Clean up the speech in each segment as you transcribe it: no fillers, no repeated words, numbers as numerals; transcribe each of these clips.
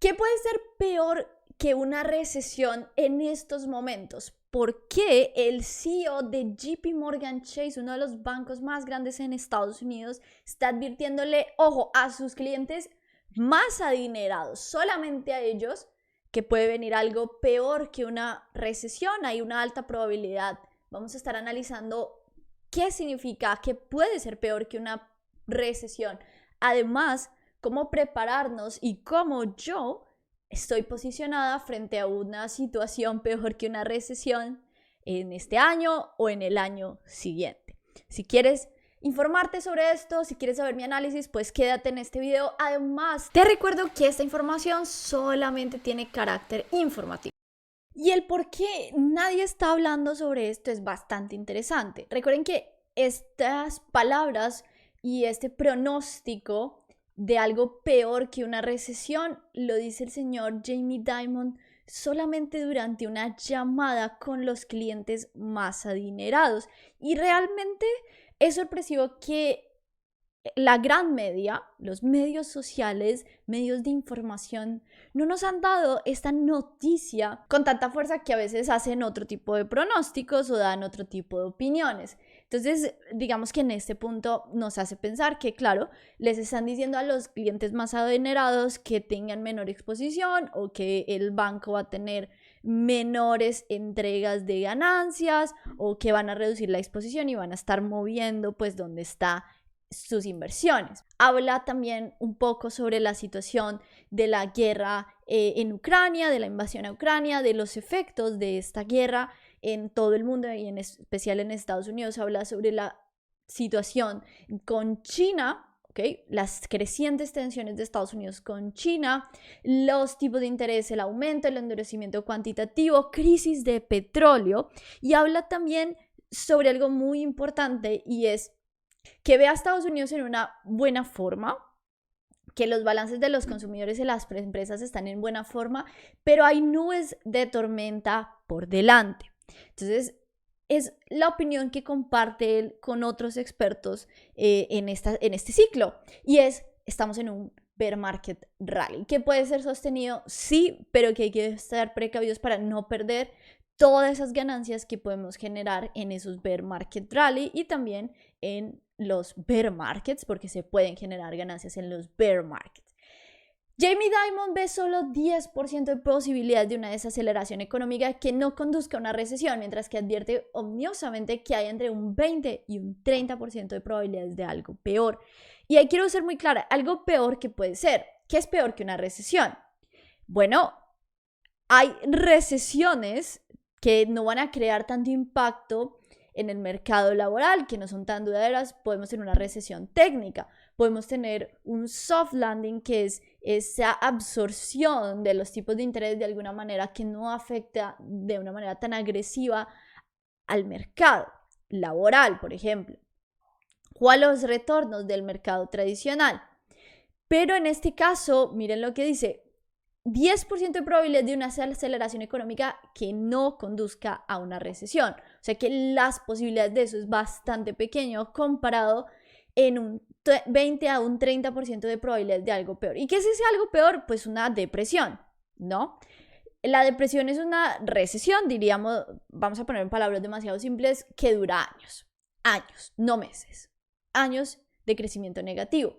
¿Qué puede ser peor que una recesión en estos momentos? ¿Por qué el CEO de JP Morgan Chase, uno de los bancos más grandes en Estados Unidos, está advirtiéndole, ojo, a sus clientes más adinerados, solamente a ellos, que puede venir algo peor que una recesión? Hay una alta probabilidad. Vamos a estar analizando qué significa, qué puede ser peor que una recesión. Además, cómo prepararnos y cómo yo estoy posicionada frente a una situación peor que una recesión en este año o en el año siguiente. Si quieres informarte sobre esto, si quieres saber mi análisis, pues quédate en este video. Además, te recuerdo que esta información solamente tiene carácter informativo. Y el por qué nadie está hablando sobre esto es bastante interesante. Recuerden que estas palabras y este pronóstico de algo peor que una recesión lo dice el señor Jamie Dimon solamente durante una llamada con los clientes más adinerados. Y realmente es sorpresivo que la gran media, los medios sociales, medios de información, no nos han dado esta noticia con tanta fuerza, que a veces hacen otro tipo de pronósticos o dan otro tipo de opiniones. Entonces, digamos que en este punto nos hace pensar que, claro, les están diciendo a los clientes más adinerados que tengan menor exposición o que el banco va a tener menores entregas de ganancias o que van a reducir la exposición y van a estar moviendo pues donde está sus inversiones. Habla también un poco sobre la situación de la guerra en Ucrania, de la invasión a Ucrania, de los efectos de esta guerra en todo el mundo y en especial en Estados Unidos. Habla sobre la situación con China, ¿okay? Las crecientes tensiones de Estados Unidos con China, los tipos de interés, el aumento, el endurecimiento cuantitativo, crisis de petróleo, y habla también sobre algo muy importante, y es que ve a Estados Unidos en una buena forma, que los balances de los consumidores y las empresas están en buena forma, pero hay nubes de tormenta por delante. Entonces, es la opinión que comparte él con otros expertos en este ciclo, y es, estamos en un bear market rally, que puede ser sostenido, sí, pero que hay que estar precavidos para no perder todas esas ganancias que podemos generar en esos bear market rally y también en los bear markets, porque se pueden generar ganancias en los bear markets. Jamie Dimon ve solo 10% de posibilidad de una desaceleración económica que no conduzca a una recesión, mientras que advierte omniosamente que hay entre un 20 y un 30% de probabilidades de algo peor. Y ahí quiero ser muy clara, algo peor que puede ser. ¿Qué es peor que una recesión? Bueno, hay recesiones que no van a crear tanto impacto en el mercado laboral, que no son tan duraderas. Podemos tener una recesión técnica, podemos tener un soft landing, que es esa absorción de los tipos de interés de alguna manera que no afecta de una manera tan agresiva al mercado laboral, por ejemplo, o a los retornos del mercado tradicional. Pero en este caso, miren lo que dice: 10% de probabilidad de una aceleración económica que no conduzca a una recesión. O sea que las posibilidades de eso es bastante pequeño comparado en un 20 a un 30% de probabilidades de algo peor. ¿Y qué es ese algo peor? Pues una depresión, ¿no? La depresión es una recesión, diríamos, vamos a poner en palabras demasiado simples, que dura años, no meses, años de crecimiento negativo.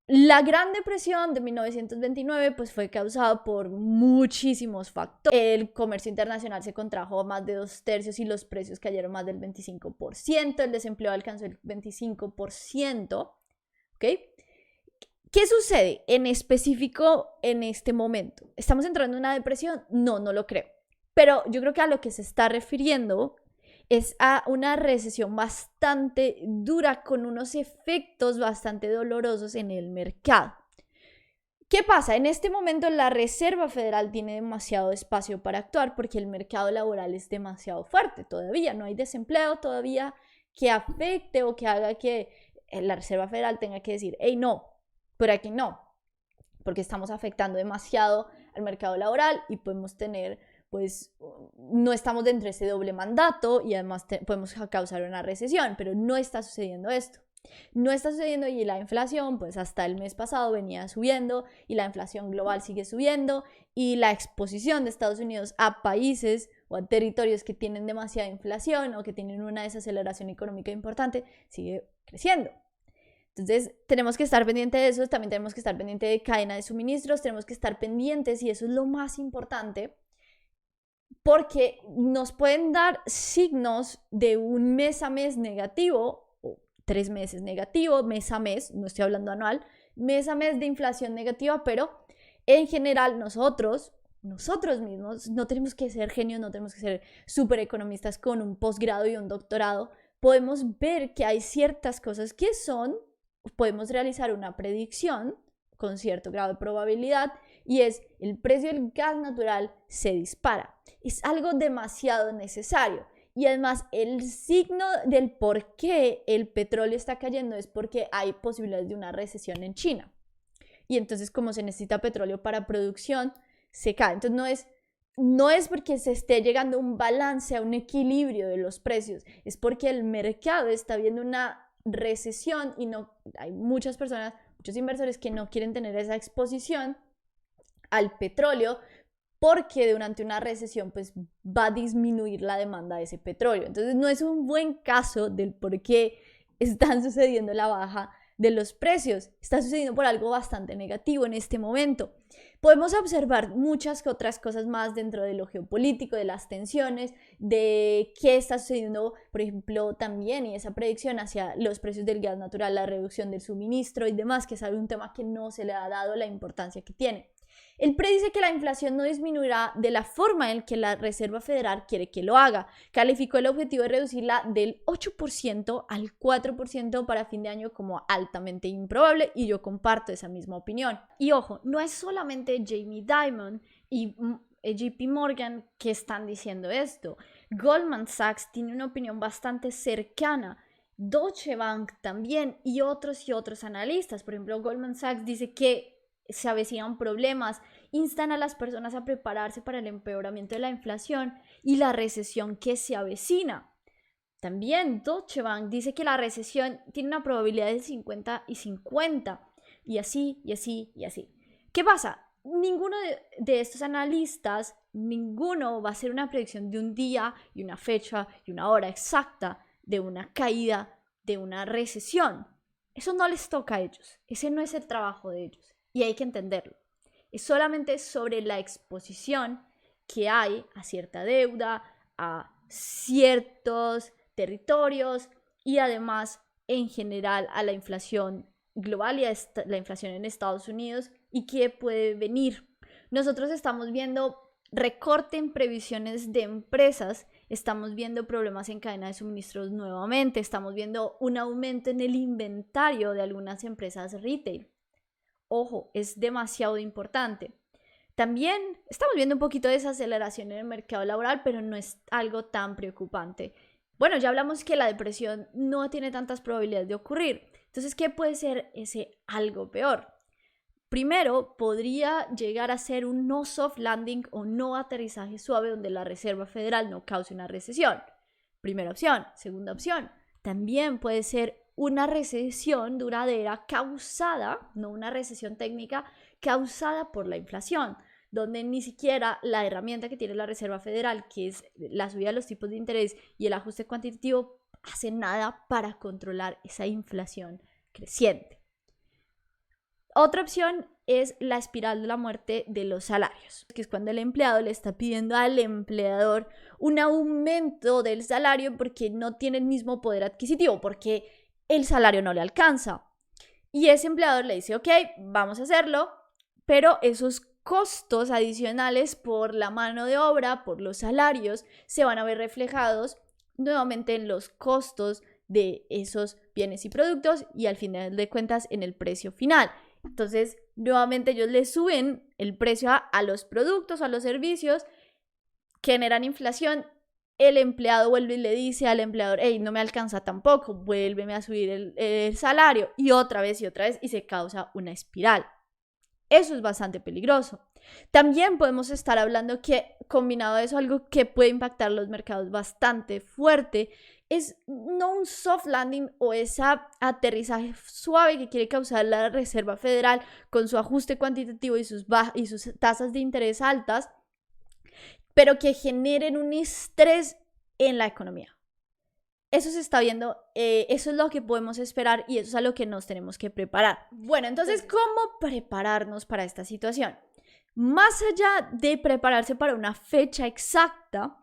La Gran Depresión de 1929 pues fue causada por muchísimos factores. El comercio internacional se contrajo a más de 2/3 y los precios cayeron más del 25%, el desempleo alcanzó el 25%, ¿ok? ¿Qué sucede en específico en este momento? ¿Estamos entrando en una depresión? No, no lo creo. Pero yo creo que a lo que se está refiriendo es a una recesión bastante dura con unos efectos bastante dolorosos en el mercado. ¿Qué pasa? En este momento la Reserva Federal tiene demasiado espacio para actuar porque el mercado laboral es demasiado fuerte. Todavía no hay desempleo todavía que afecte o que haga que la Reserva Federal tenga que decir, hey, no, por aquí no, porque estamos afectando demasiado al mercado laboral y podemos tener, pues no estamos dentro de ese doble mandato y además podemos causar una recesión, pero no está sucediendo esto. No está sucediendo y la inflación, pues hasta el mes pasado venía subiendo y la inflación global sigue subiendo y la exposición de Estados Unidos a países o a territorios que tienen demasiada inflación o que tienen una desaceleración económica importante sigue creciendo. Entonces, tenemos que estar pendientes de eso, también tenemos que estar pendientes de cadena de suministros, tenemos que estar pendientes, y eso es lo más importante, porque nos pueden dar signos de un mes a mes negativo, o 3 meses negativo, mes a mes, no estoy hablando anual, mes a mes de inflación negativa, pero en general nosotros mismos, no tenemos que ser genios, no tenemos que ser súper economistas con un posgrado y un doctorado, podemos ver que hay ciertas cosas que podemos realizar una predicción con cierto grado de probabilidad, y es el precio del gas natural se dispara. Es algo demasiado necesario. Y además el signo del por qué el petróleo está cayendo es porque hay posibilidades de una recesión en China. Y entonces, como se necesita petróleo para producción, se cae. Entonces no es porque se esté llegando a un balance, a un equilibrio de los precios, es porque el mercado está viendo una recesión y no hay muchas personas, muchos inversores que no quieren tener esa exposición al petróleo, porque durante una recesión pues va a disminuir la demanda de ese petróleo. Entonces no es un buen caso del por qué están sucediendo la baja de los precios. Está sucediendo por algo bastante negativo en este momento. Podemos observar muchas otras cosas más dentro de lo geopolítico, de las tensiones, de qué está sucediendo, por ejemplo, también, y esa predicción hacia los precios del gas natural, la reducción del suministro y demás, que es un tema que no se le ha dado la importancia que tiene. Él predice que la inflación no disminuirá de la forma en que la Reserva Federal quiere que lo haga. Calificó el objetivo de reducirla del 8% al 4% para fin de año como altamente improbable, y yo comparto esa misma opinión. Y ojo, no es solamente Jamie Dimon y JP Morgan que están diciendo esto. Goldman Sachs tiene una opinión bastante cercana. Deutsche Bank también, y otros analistas. Por ejemplo, Goldman Sachs dice que se avecinan problemas, instan a las personas a prepararse para el empeoramiento de la inflación y la recesión que se avecina. También Deutsche Bank dice que la recesión tiene una probabilidad de 50 y 50, y así, y así, y así. ¿Qué pasa? Ninguno de estos analistas, ninguno va a hacer una predicción de un día y una fecha y una hora exacta de una caída, de una recesión. Eso no les toca a ellos, ese no es el trabajo de ellos. Y hay que entenderlo. Es solamente sobre la exposición que hay a cierta deuda, a ciertos territorios y además en general a la inflación global y a la inflación en Estados Unidos y qué puede venir. Nosotros estamos viendo recorte en previsiones de empresas, estamos viendo problemas en cadena de suministros nuevamente, estamos viendo un aumento en el inventario de algunas empresas retail. Ojo, es demasiado importante. También estamos viendo un poquito de desaceleración en el mercado laboral, pero no es algo tan preocupante. Bueno, ya hablamos que la depresión no tiene tantas probabilidades de ocurrir. Entonces, ¿qué puede ser ese algo peor? Primero, podría llegar a ser un no soft landing o no aterrizaje suave donde la Reserva Federal no cause una recesión. Primera opción. Segunda opción, también puede ser una recesión duradera causada, no una recesión técnica, causada por la inflación, donde ni siquiera la herramienta que tiene la Reserva Federal, que es la subida de los tipos de interés y el ajuste cuantitativo, hace nada para controlar esa inflación creciente. Otra opción es la espiral de la muerte de los salarios, que es cuando el empleado le está pidiendo al empleador un aumento del salario porque no tiene el mismo poder adquisitivo, porque el salario no le alcanza. Y ese empleador le dice, ok, vamos a hacerlo, pero esos costos adicionales por la mano de obra, por los salarios, se van a ver reflejados nuevamente en los costos de esos bienes y productos y al final de cuentas en el precio final. Entonces, nuevamente ellos le suben el precio a los productos, a los servicios, generan inflación. El empleado vuelve y le dice al empleador, hey, no me alcanza tampoco, vuélveme a subir el salario, y otra vez, y se causa una espiral. Eso es bastante peligroso. También podemos estar hablando que, combinado a eso, algo que puede impactar los mercados bastante fuerte, es no un soft landing o ese aterrizaje suave que quiere causar la Reserva Federal con su ajuste cuantitativo y sus tasas de interés altas, pero que generen un estrés en la economía. Eso se está viendo, eso es lo que podemos esperar y eso es a lo que nos tenemos que preparar. Bueno, entonces, ¿cómo prepararnos para esta situación? Más allá de prepararse para una fecha exacta,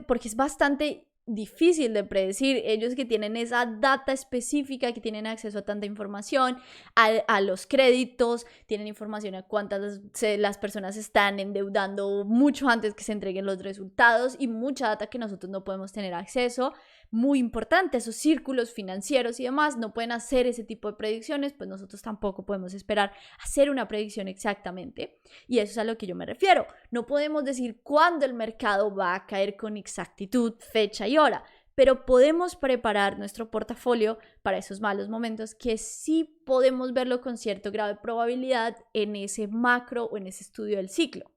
porque es bastante difícil de predecir, ellos que tienen esa data específica, que tienen acceso a tanta información, a los créditos, tienen información a cuántas las personas están endeudando mucho antes que se entreguen los resultados y mucha data que nosotros no podemos tener acceso. Muy importante, esos círculos financieros y demás no pueden hacer ese tipo de predicciones, pues nosotros tampoco podemos esperar hacer una predicción exactamente, y eso es a lo que yo me refiero. No podemos decir cuándo el mercado va a caer con exactitud, fecha y hora, pero podemos preparar nuestro portafolio para esos malos momentos que sí podemos verlo con cierto grado de probabilidad en ese macro o en ese estudio del ciclo.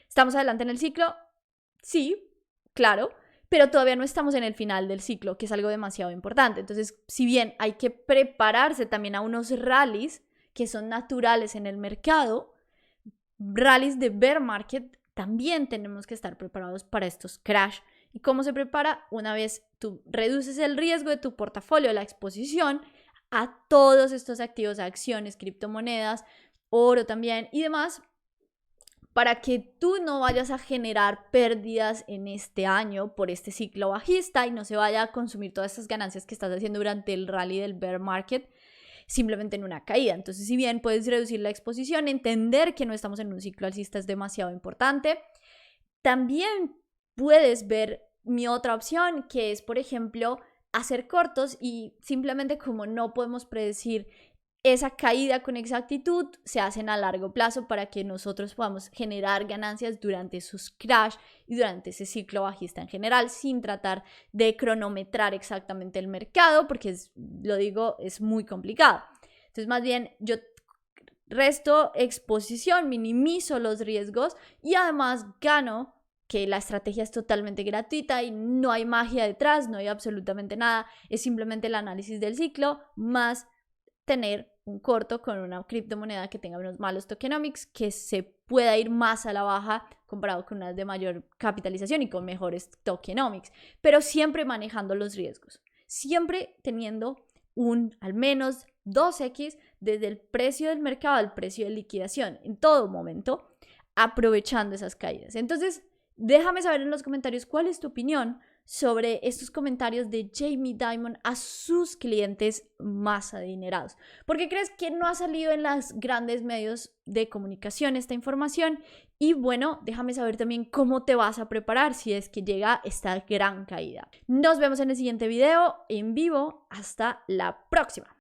¿Estamos adelante en el ciclo? Sí, claro, pero todavía no estamos en el final del ciclo, que es algo demasiado importante. Entonces, si bien hay que prepararse también a unos rallies que son naturales en el mercado, rallies de bear market, también tenemos que estar preparados para estos crash. ¿Y cómo se prepara? Una vez tú reduces el riesgo de tu portafolio, la exposición a todos estos activos, acciones, criptomonedas, oro también y demás, para que tú no vayas a generar pérdidas en este año por este ciclo bajista y no se vaya a consumir todas estas ganancias que estás haciendo durante el rally del bear market simplemente en una caída. Entonces, si bien puedes reducir la exposición, entender que no estamos en un ciclo alcista es demasiado importante. También puedes ver mi otra opción, que es, por ejemplo, hacer cortos y simplemente como no podemos predecir esa caída con exactitud, se hacen a largo plazo para que nosotros podamos generar ganancias durante esos crash y durante ese ciclo bajista en general, sin tratar de cronometrar exactamente el mercado, porque lo digo, es muy complicado. Entonces, más bien, yo resto exposición, minimizo los riesgos y además gano, que la estrategia es totalmente gratuita y no hay magia detrás, no hay absolutamente nada, es simplemente el análisis del ciclo más tener un corto con una criptomoneda que tenga unos malos tokenomics, que se pueda ir más a la baja comparado con unas de mayor capitalización y con mejores tokenomics, pero siempre manejando los riesgos, siempre teniendo al menos 2x desde el precio del mercado al precio de liquidación en todo momento, aprovechando esas caídas. Entonces, déjame saber en los comentarios cuál es tu opinión sobre estos comentarios de Jamie Dimon a sus clientes más adinerados. ¿Por qué crees que no ha salido en los grandes medios de comunicación esta información? Y bueno, déjame saber también cómo te vas a preparar si es que llega esta gran caída. Nos vemos en el siguiente video en vivo. Hasta la próxima.